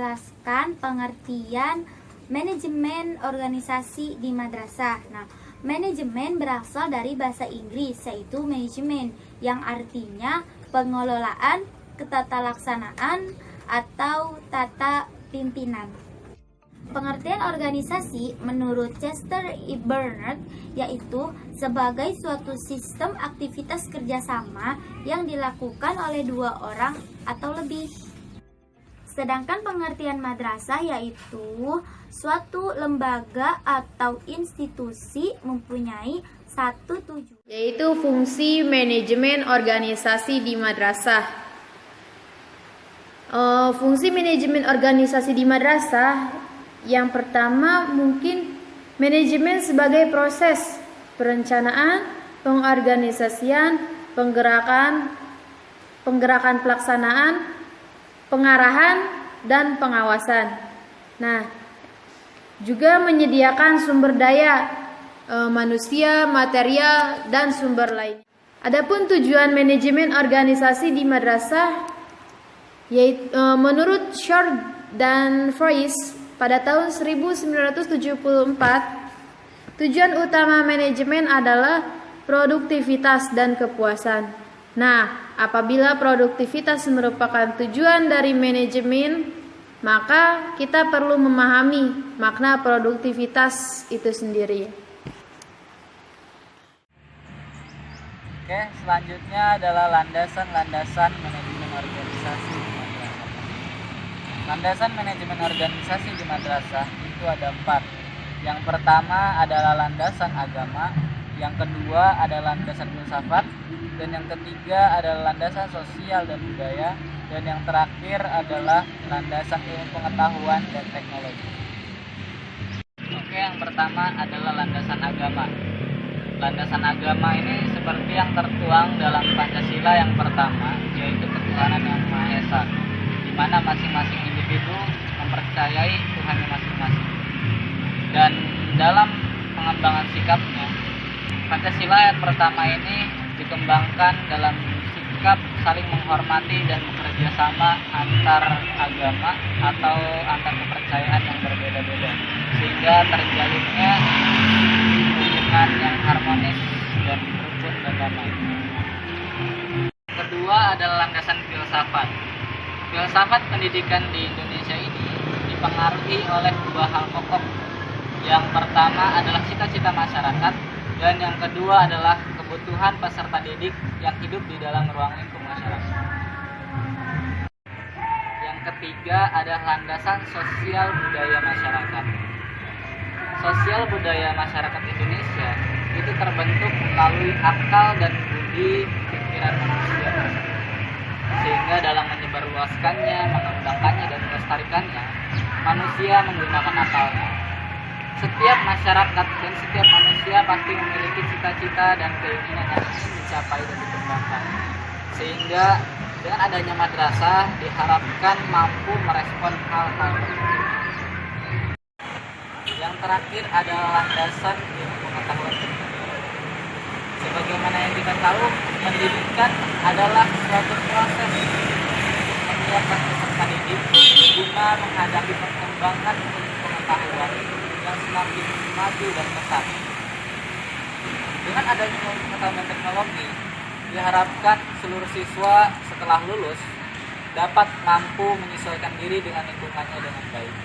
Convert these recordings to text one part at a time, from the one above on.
menjelaskan pengertian manajemen organisasi di madrasah. Nah, manajemen berasal dari bahasa Inggris, yaitu manajemen, yang artinya pengelolaan, ketatalaksanaan, atau tata pimpinan. Pengertian organisasi menurut Chester E. Bernard yaitu sebagai suatu sistem aktivitas kerjasama yang dilakukan oleh dua orang atau lebih. Sedangkan pengertian madrasah yaitu suatu lembaga atau institusi mempunyai satu tujuan, yaitu fungsi manajemen organisasi di madrasah. Fungsi manajemen organisasi di madrasah yang pertama mungkin manajemen sebagai proses perencanaan, pengorganisasian, penggerakan pelaksanaan, pengarahan, dan pengawasan. Nah, juga menyediakan sumber daya manusia, material, dan sumber lain. Adapun tujuan manajemen organisasi di madrasah yaitu menurut Short dan Fries pada tahun 1974, tujuan utama manajemen adalah produktivitas dan kepuasan. Nah, apabila produktivitas merupakan tujuan dari manajemen, maka kita perlu memahami makna produktivitas itu sendiri. Oke, selanjutnya adalah landasan-landasan manajemen organisasi di madrasah. Landasan manajemen organisasi di madrasah itu ada 4. Yang pertama adalah landasan agama, yang kedua adalah landasan filsafat, dan yang ketiga adalah landasan sosial dan budaya, dan yang terakhir adalah landasan ilmu pengetahuan dan teknologi. Oke, yang pertama adalah landasan agama. Landasan agama ini seperti yang tertuang dalam Pancasila yang pertama, yaitu ketuhanan yang Maha Esa, di mana masing-masing individu mempercayai Tuhannya masing-masing. Dan dalam pengembangan sikapnya, Pancasila yang pertama ini dikembangkan dalam sikap saling menghormati dan bekerja sama antar agama atau antar kepercayaan yang berbeda-beda, sehingga terjalinnya hubungan yang harmonis dan rukun dan damai. Kedua adalah landasan filsafat. Filsafat pendidikan di Indonesia ini dipengaruhi oleh dua hal pokok. Yang pertama adalah cita-cita masyarakat, dan yang kedua adalah kebutuhan peserta didik yang hidup di dalam ruang lingkup masyarakat. Yang ketiga adalah landasan sosial budaya masyarakat. Sosial budaya masyarakat Indonesia itu terbentuk melalui akal dan budi pikiran manusia, sehingga dalam menyebarluaskannya, mengembangkannya, dan melestarikannya, manusia menggunakan akalnya. Setiap masyarakat dan setiap manusia pasti memiliki cita-cita dan keinginan yang ingin dicapai dan dikembangkan, sehingga dengan adanya madrasah diharapkan mampu merespon hal-hal tersebut. Yang terakhir adalah landasan ilmu pengetahuan. Sebagaimana yang kita tahu, pendidikan adalah suatu proses untuk menyiapkan peserta didik guna menghadapi perkembangan ilmu pengetahuan yang semakin maju dan pesat. Dengan adanya ilmu pengetahuan dan teknologi, diharapkan seluruh siswa setelah lulus dapat mampu menyesuaikan diri dengan lingkungannya dengan baik.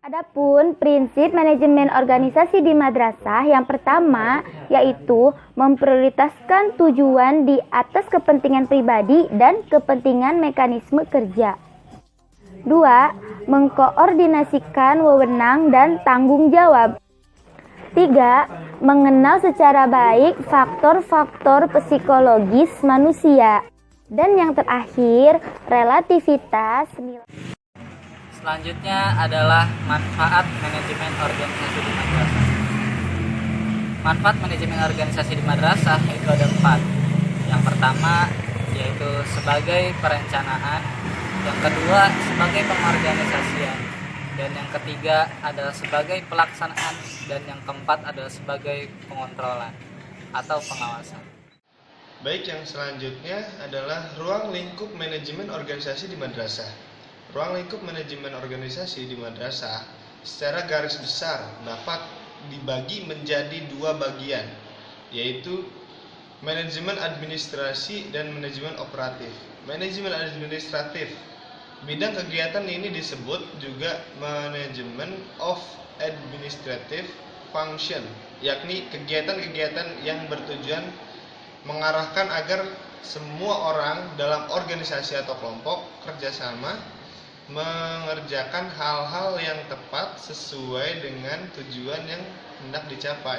Adapun prinsip manajemen organisasi di madrasah yang pertama yaitu memprioritaskan tujuan di atas kepentingan pribadi dan kepentingan mekanisme kerja. 2. Mengkoordinasikan wewenang dan tanggung jawab. 3. Mengenal secara baik faktor-faktor psikologis manusia. Dan yang terakhir, relativitas nilai. Selanjutnya adalah manfaat manajemen organisasi di madrasah. Manfaat manajemen organisasi di madrasah itu ada 4. Yang pertama yaitu sebagai perencanaan, yang kedua sebagai pengorganisasian, dan yang ketiga adalah sebagai pelaksanaan, dan yang keempat adalah sebagai pengontrolan atau pengawasan. Baik, yang selanjutnya adalah ruang lingkup manajemen organisasi di madrasah. Ruang lingkup manajemen organisasi di madrasah secara garis besar dapat dibagi menjadi dua bagian, yaitu manajemen administrasi dan manajemen operatif. Manajemen administratif, bidang kegiatan ini disebut juga manajemen of administrative function, yakni kegiatan-kegiatan yang bertujuan mengarahkan agar semua orang dalam organisasi atau kelompok kerjasama mengerjakan hal-hal yang tepat sesuai dengan tujuan yang hendak dicapai.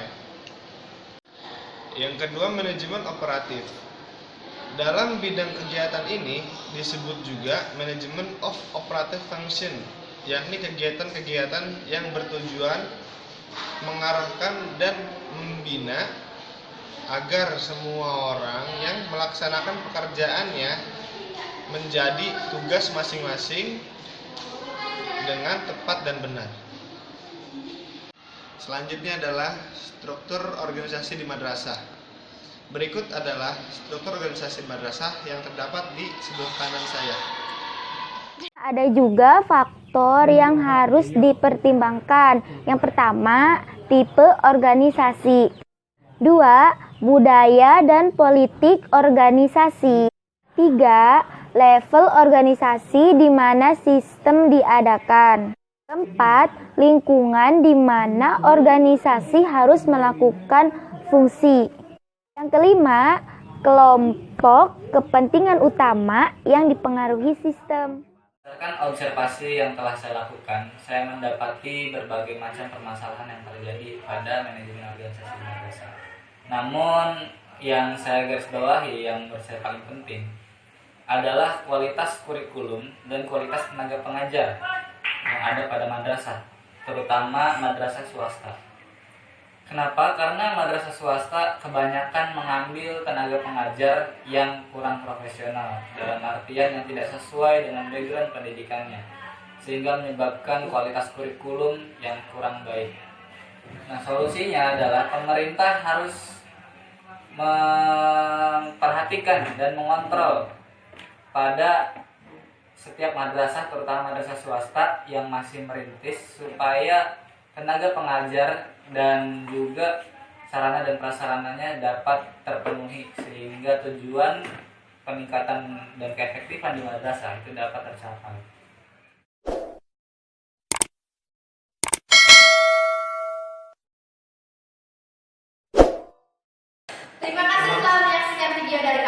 Yang kedua, manajemen operatif. Dalam bidang kegiatan ini disebut juga manajemen of operative function, yakni kegiatan-kegiatan yang bertujuan mengarahkan dan membina agar semua orang yang melaksanakan pekerjaannya menjadi tugas masing-masing dengan tepat dan benar. Selanjutnya adalah struktur organisasi di madrasah. Berikut adalah struktur organisasi madrasah yang terdapat di sebelah kanan saya. Ada juga faktor yang harus dipertimbangkan. Yang pertama, tipe organisasi. 2. Budaya dan politik organisasi. 3. Level organisasi di mana sistem diadakan. 4. Lingkungan di mana organisasi harus melakukan fungsi. Yang kelima, kelompok kepentingan utama yang dipengaruhi sistem. Berdasarkan observasi yang telah saya lakukan, saya mendapati berbagai macam permasalahan yang terjadi pada manajemen organisasi madrasah. Namun, yang saya garis bawahi yang menurut saya paling penting adalah kualitas kurikulum dan kualitas tenaga pengajar yang ada pada madrasah, terutama madrasah swasta. Kenapa? Karena madrasah swasta kebanyakan mengambil tenaga pengajar yang kurang profesional, dalam artian yang tidak sesuai dengan background pendidikannya, sehingga menyebabkan kualitas kurikulum yang kurang baik. Nah, solusinya adalah pemerintah harus memperhatikan dan mengontrol pada setiap madrasah, terutama madrasah swasta yang masih merintis, supaya tenaga pengajar dan juga sarana dan prasarananya dapat terpenuhi sehingga tujuan peningkatan dan keefektifan di madrasah itu dapat tercapai. Terima kasih telah menyaksikan video dari